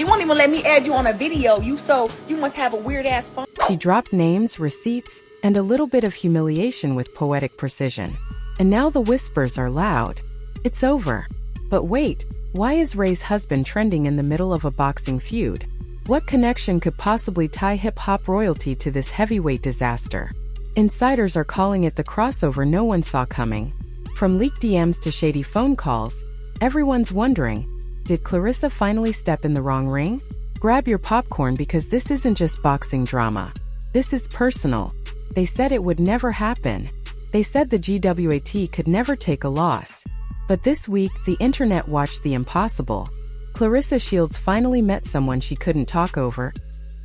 won't even let me add you on a video. You must have a weird ass phone. She dropped names, receipts, and a little bit of humiliation with poetic precision. And now the whispers are loud. It's over. But wait, why is Ray's husband trending in the middle of a boxing feud? What connection could possibly tie hip-hop royalty to this heavyweight disaster? Insiders are calling it the crossover no one saw coming. From leaked DMs to shady phone calls, everyone's wondering, did Claressa finally step in the wrong ring? Grab your popcorn because this isn't just boxing drama. This is personal. They said it would never happen. They said the GWAT could never take a loss. But this week, the internet watched the impossible. Claressa Shields finally met someone she couldn't talk over,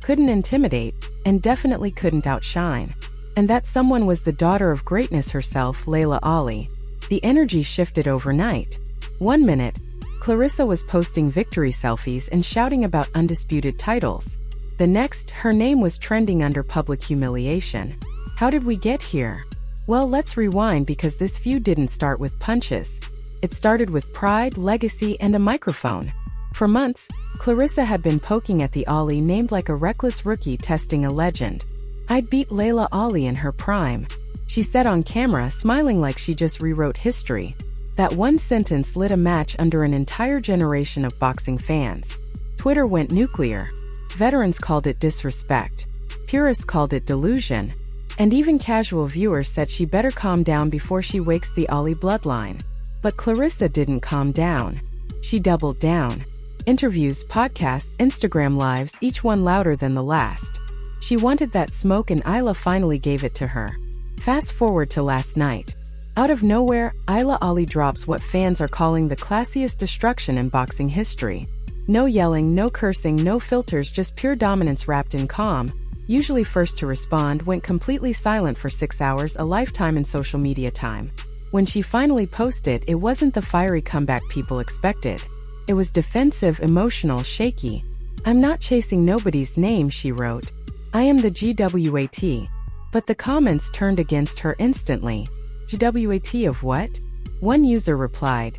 couldn't intimidate, and definitely couldn't outshine. And that someone was the daughter of greatness herself, Laila Ali. The energy shifted overnight. 1 minute, Claressa was posting victory selfies and shouting about undisputed titles. The next, her name was trending under public humiliation. How did we get here? Well, let's rewind because this feud didn't start with punches. It started with pride, legacy, and a microphone. For months, Claressa had been poking at the Ali named like a reckless rookie testing a legend. "I'd beat Laila Ali in her prime," she said on camera, smiling like she just rewrote history. That one sentence lit a match under an entire generation of boxing fans. Twitter went nuclear. Veterans called it disrespect. Purists called it delusion. And even casual viewers said she better calm down before she wakes the Ali bloodline. But Claressa didn't calm down. She doubled down. Interviews, podcasts, Instagram lives, each one louder than the last. She wanted that smoke and Isla finally gave it to her. Fast forward to last night. Out of nowhere, Laila Ali drops what fans are calling the classiest destruction in boxing history. No yelling, no cursing, no filters, just pure dominance wrapped in calm. Usually first to respond, went completely silent for 6 hours, a lifetime in social media time. When she finally posted, it wasn't the fiery comeback people expected. It was defensive, emotional, shaky. "I'm not chasing nobody's name," she wrote. "I am the GWAT." But the comments turned against her instantly. "GWAT of what?" One user replied,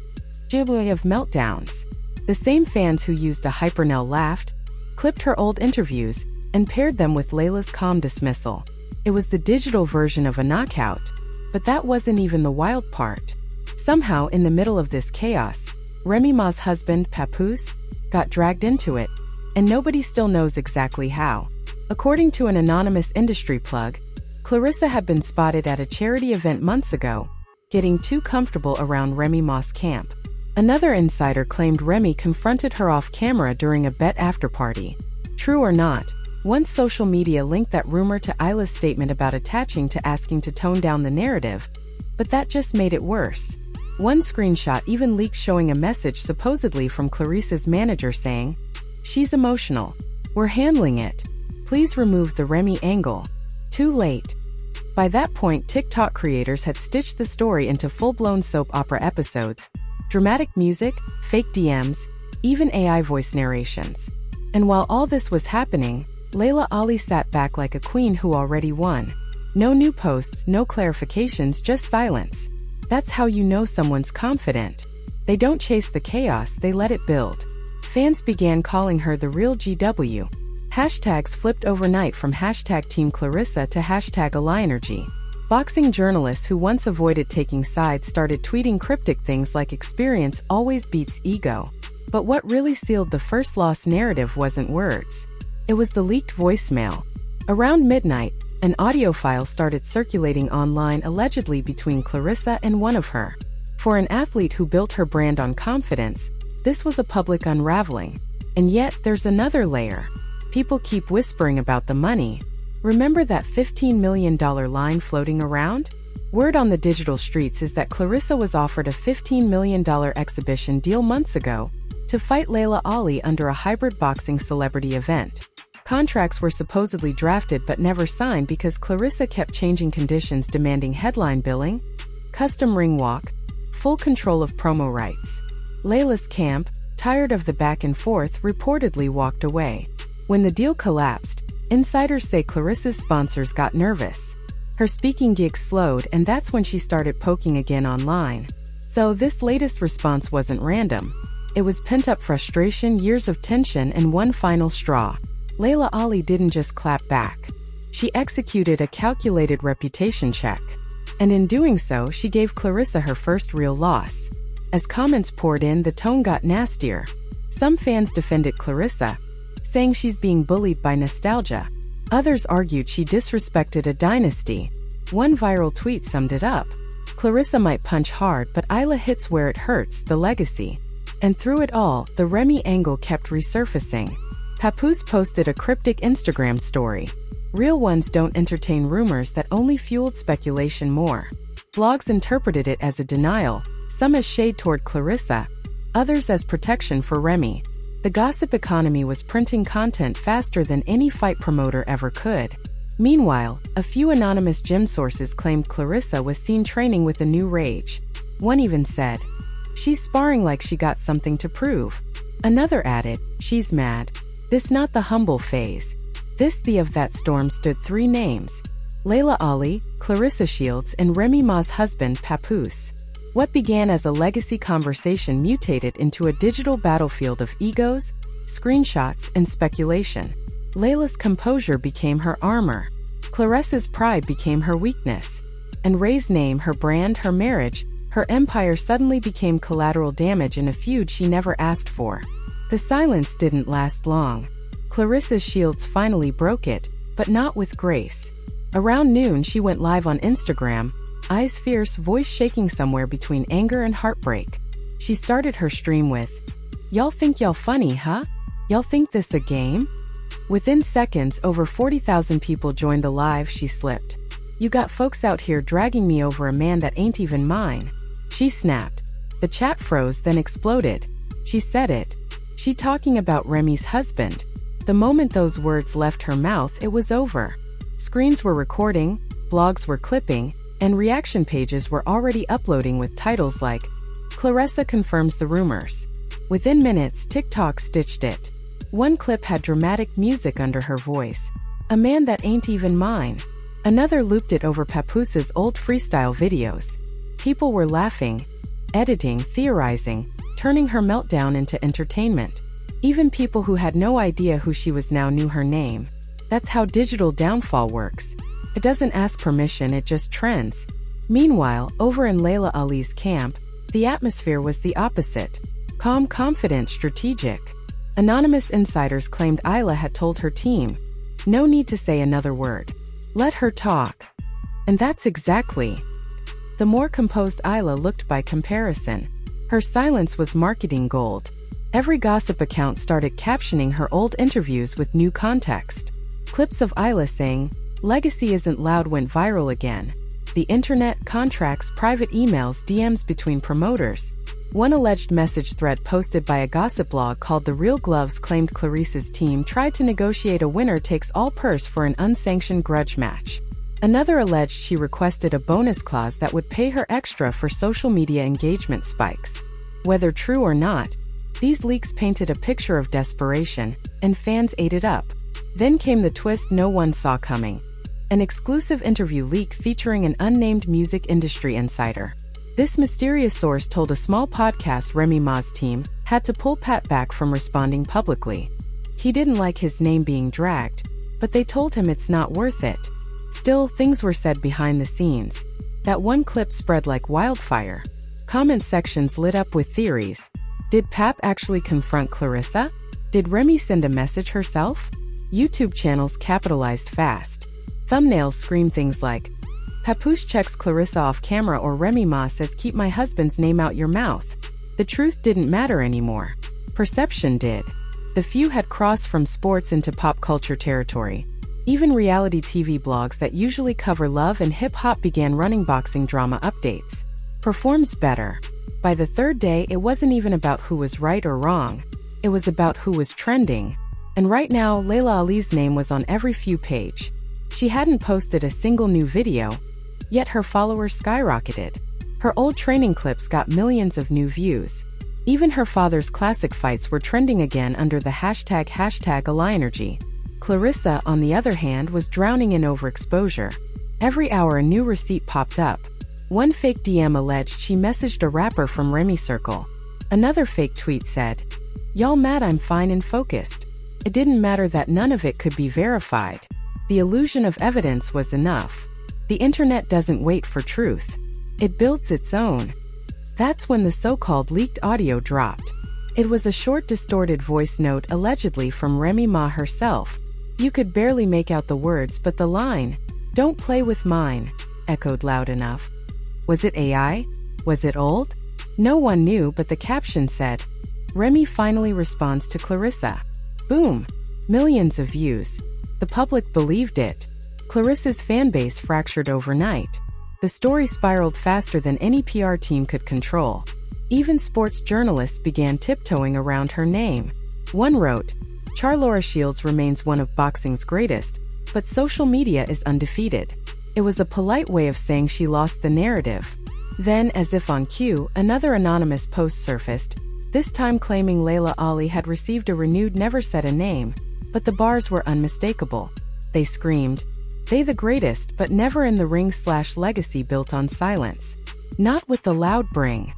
"GWAT of meltdowns." The same fans who used a hypernell laughed, clipped her old interviews, and paired them with Laila's calm dismissal. It was the digital version of a knockout. But that wasn't even the wild part. Somehow, in the middle of this chaos, Remy Ma's husband, Papoose, got dragged into it, and nobody still knows exactly how. According to an anonymous industry plug, Claressa had been spotted at a charity event months ago, getting too comfortable around Remy Ma's camp. Another insider claimed Remy confronted her off camera during a bet after-party. True or not, one social media linked that rumor to Isla's statement about attaching to asking to tone down the narrative, but that just made it worse. One screenshot even leaked showing a message supposedly from Claressa's manager saying, "She's emotional. We're handling it. Please remove the Remy angle." Too late. By that point, TikTok creators had stitched the story into full-blown soap opera episodes, dramatic music, fake DMs, even AI voice narrations. And while all this was happening, Laila Ali sat back like a queen who already won. No new posts, no clarifications, just silence. That's how you know someone's confident. They don't chase the chaos, they let it build. Fans began calling her the real GW. Hashtags flipped overnight from hashtag Team Claressa to hashtag AliEnergy. Boxing journalists who once avoided taking sides started tweeting cryptic things like "experience always beats ego." But what really sealed the first loss narrative wasn't words. It was the leaked voicemail. Around midnight, an audio file started circulating online allegedly between Claressa and one of her. For an athlete who built her brand on confidence, this was a public unraveling. And yet, there's another layer. People keep whispering about the money. Remember that $15 million line floating around? Word on the digital streets is that Claressa was offered a $15 million exhibition deal months ago to fight Laila Ali under a hybrid boxing celebrity event. Contracts were supposedly drafted but never signed because Claressa kept changing conditions demanding headline billing, custom ring walk, full control of promo rights. Laila's camp, tired of the back and forth, reportedly walked away. When the deal collapsed, insiders say Claressa's sponsors got nervous. Her speaking gigs slowed, and that's when she started poking again online. So this latest response wasn't random. It was pent-up frustration, years of tension, and one final straw. Laila Ali didn't just clap back. She executed a calculated reputation check. And in doing so, she gave Claressa her first real loss. As comments poured in, the tone got nastier. Some fans defended Claressa, saying she's being bullied by nostalgia. Others argued she disrespected a dynasty. One viral tweet summed it up. Claressa might punch hard, but Ayla hits where it hurts, the legacy. And through it all, the Remy angle kept resurfacing. Papoose posted a cryptic Instagram story. Real ones don't entertain rumors that only fueled speculation more. Blogs interpreted it as a denial, some as shade toward Claressa, others as protection for Remy. The gossip economy was printing content faster than any fight promoter ever could. Meanwhile, a few anonymous gym sources claimed Claressa was seen training with a new rage. One even said, "She's sparring like she got something to prove." Another added, "She's mad. This not the humble phase." This the of that storm stood three names: Laila Ali, Claressa Shields, and Remy Ma's husband, Papoose. What began as a legacy conversation mutated into a digital battlefield of egos, screenshots, and speculation. Laila's composure became her armor. Claressa's pride became her weakness. And Ray's name, her brand, her marriage, her empire suddenly became collateral damage in a feud she never asked for. The silence didn't last long. Claressa Shields finally broke it, but not with grace. Around noon, she went live on Instagram, eyes fierce, voice shaking somewhere between anger and heartbreak. She started her stream with, "Y'all think y'all funny, huh? Y'all think this a game?" Within seconds, over 40,000 people joined the live. She slipped, "You got folks out here dragging me over a man that ain't even mine." She snapped. The chat froze, then exploded. She said it. She talking about Remy's husband. The moment those words left her mouth, it was over. Screens were recording, blogs were clipping, and reaction pages were already uploading with titles like, "Claressa confirms the rumors." Within minutes, TikTok stitched it. One clip had dramatic music under her voice. "A man that ain't even mine." Another looped it over Papoose's old freestyle videos. People were laughing, editing, theorizing, turning her meltdown into entertainment. Even people who had no idea who she was now knew her name. That's how digital downfall works. It doesn't ask permission, it just trends. Meanwhile, over in Laila Ali's camp, the atmosphere was the opposite. Calm, confident, strategic. Anonymous insiders claimed Ayla had told her team, "No need to say another word. Let her talk." And that's exactly. The more composed Ayla looked by comparison. Her silence was marketing gold. Every gossip account started captioning her old interviews with new context. Clips of Ayla saying, "Legacy isn't loud" went viral again. The internet, contracts, private emails, DMs between promoters. One alleged message thread posted by a gossip blog called The Real Gloves claimed Claressa's team tried to negotiate a winner-takes-all purse for an unsanctioned grudge match. Another alleged she requested a bonus clause that would pay her extra for social media engagement spikes. Whether true or not, these leaks painted a picture of desperation, and fans ate it up. Then came the twist no one saw coming. An exclusive interview leak featuring an unnamed music industry insider. This mysterious source told a small podcast Remy Ma's team had to pull Pat back from responding publicly. He didn't like his name being dragged, but they told him it's not worth it. Still, things were said behind the scenes. That one clip spread like wildfire. Comment sections lit up with theories. Did Pap actually confront Claressa? Did Remy send a message herself? YouTube channels capitalized fast. Thumbnails screamed things like, "Papoose checks Claressa off camera," or "Remy Ma says keep my husband's name out your mouth." The truth didn't matter anymore. Perception did. The feud had crossed from sports into pop culture territory. Even reality TV blogs that usually cover love and hip-hop began running boxing drama updates. Performs better. By the third day, it wasn't even about who was right or wrong. It was about who was trending. And right now, Laila Ali's name was on every feud page. She hadn't posted a single new video, yet her followers skyrocketed. Her old training clips got millions of new views. Even her father's classic fights were trending again under the hashtag #AliEnergy. Claressa, on the other hand, was drowning in overexposure. Every hour a new receipt popped up. One fake DM alleged she messaged a rapper from Remy Circle. Another fake tweet said, "Y'all mad I'm fine and focused." It didn't matter that none of it could be verified. The illusion of evidence was enough. The internet doesn't wait for truth. It builds its own. That's when the so-called leaked audio dropped. It was a short distorted voice note allegedly from Remy Ma herself. You could barely make out the words, but the line, "Don't play with mine," echoed loud enough. Was it AI? Was it old? No one knew, but the caption said, "Remy finally responds to Claressa." Boom! Millions of views. The public believed it. Claressa's fanbase fractured overnight. The story spiraled faster than any PR team could control. Even sports journalists began tiptoeing around her name. One wrote, "Claressa Shields remains one of boxing's greatest, but social media is undefeated." It was a polite way of saying she lost the narrative. Then, as if on cue, another anonymous post surfaced, this time claiming Laila Ali had received a renewed never said a name, but the bars were unmistakable. They screamed, "They the greatest, but never in the ring/legacy built on silence." Not with the loud bring.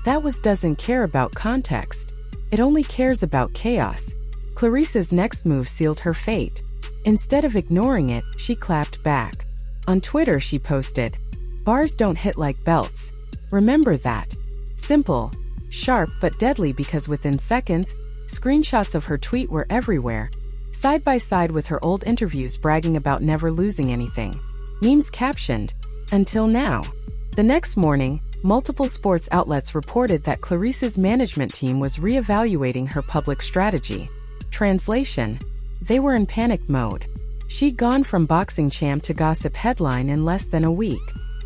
That doesn't care about context. It only cares about chaos. Claressa's next move sealed her fate. Instead of ignoring it, she clapped back. On Twitter she posted, "Bars don't hit like belts. Remember that." Simple, sharp but deadly, because within seconds, screenshots of her tweet were everywhere, side by side with her old interviews bragging about never losing anything. Memes captioned, "Until now." The next morning, multiple sports outlets reported that Claressa's management team was re-evaluating her public strategy. Translation: they were in panic mode. She'd gone from boxing champ to gossip headline in less than a week.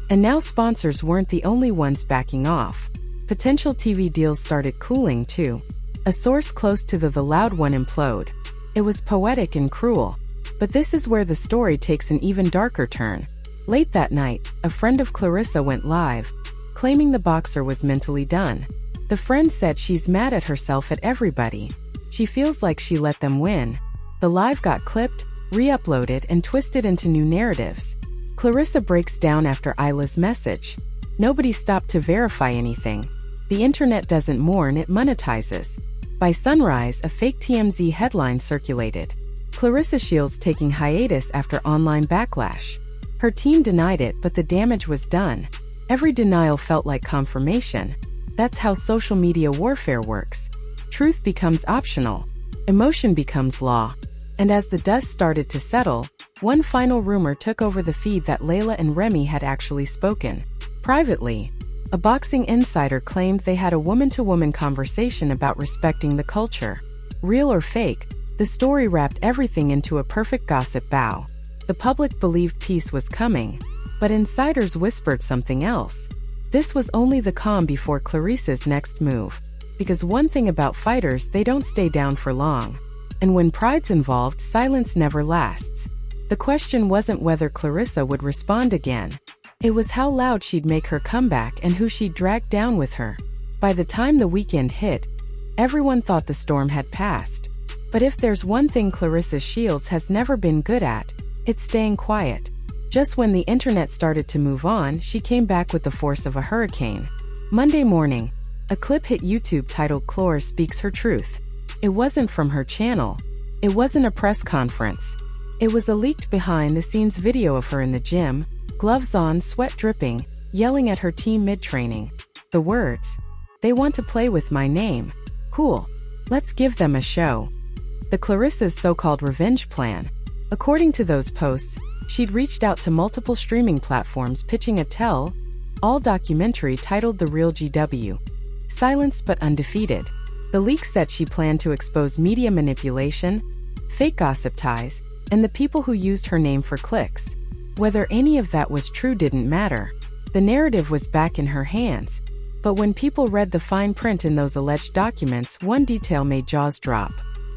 And now sponsors weren't the only ones backing off. Potential TV deals started cooling too. A source close to the loud one imploded. It was poetic and cruel. But this is where the story takes an even darker turn. Late that night, a friend of Claressa went live, claiming the boxer was mentally done. The friend said she's mad at herself, at everybody. She feels like she let them win. The live got clipped, re-uploaded, and twisted into new narratives. Claressa breaks down after Isla's message. Nobody stopped to verify anything. The internet doesn't mourn, it monetizes. By sunrise, a fake TMZ headline circulated. Claressa Shields taking hiatus after online backlash. Her team denied it, but the damage was done. Every denial felt like confirmation. That's how social media warfare works. Truth becomes optional. Emotion becomes law. And as the dust started to settle, one final rumor took over the feed, that Laila and Remy had actually spoken. Privately, a boxing insider claimed they had a woman-to-woman conversation about respecting the culture. Real or fake, the story wrapped everything into a perfect gossip bow. The public believed peace was coming, but insiders whispered something else. This was only the calm before Claressa's next move. Because one thing about fighters, they don't stay down for long. And when pride's involved, silence never lasts. The question wasn't whether Claressa would respond again. It was how loud she'd make her comeback and who she'd drag down with her. By the time the weekend hit, everyone thought the storm had passed. But if there's one thing Claressa Shields has never been good at, it's staying quiet. Just when the internet started to move on, she came back with the force of a hurricane. Monday morning, a clip hit YouTube titled "Claressa Speaks Her Truth." It wasn't from her channel. It wasn't a press conference. It was a leaked behind-the-scenes video of her in the gym, gloves on, sweat dripping, yelling at her team mid-training. The words, "They want to play with my name. Cool. Let's give them a show." The Claressa's so-called revenge plan. According to those posts, she'd reached out to multiple streaming platforms pitching a tell-all documentary titled The Real GW. Silenced but undefeated. The leaks said she planned to expose media manipulation, fake gossip ties, and the people who used her name for clicks. Whether any of that was true didn't matter. The narrative was back in her hands. But when people read the fine print in those alleged documents, one detail made jaws drop.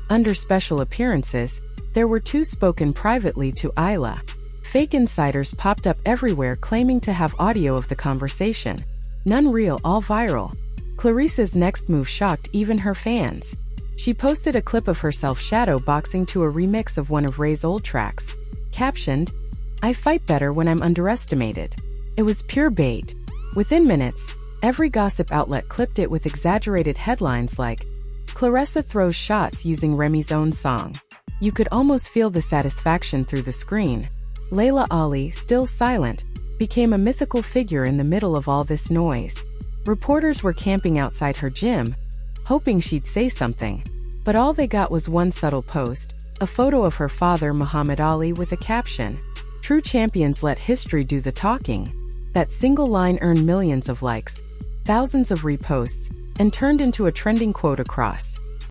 Under special appearances, there were two spoken privately to Isla. Fake insiders popped up everywhere claiming to have audio of the conversation. None real, all viral. Claressa's next move shocked even her fans. She posted a clip of herself shadow boxing to a remix of one of Ray's old tracks. Captioned, "I fight better when I'm underestimated." It was pure bait. Within minutes, Every gossip outlet clipped it with exaggerated headlines like, "Claressa throws shots using Remy's own song." You could almost feel the satisfaction through the screen. Laila Ali, still silent, became a mythical figure in the middle of all this noise. Reporters were camping outside her gym, hoping she'd say something. But all they got was one subtle post, a photo of her father Muhammad Ali with a caption, "True champions let history do the talking." That single line earned millions of likes, thousands of reposts, and turned into a trending quote across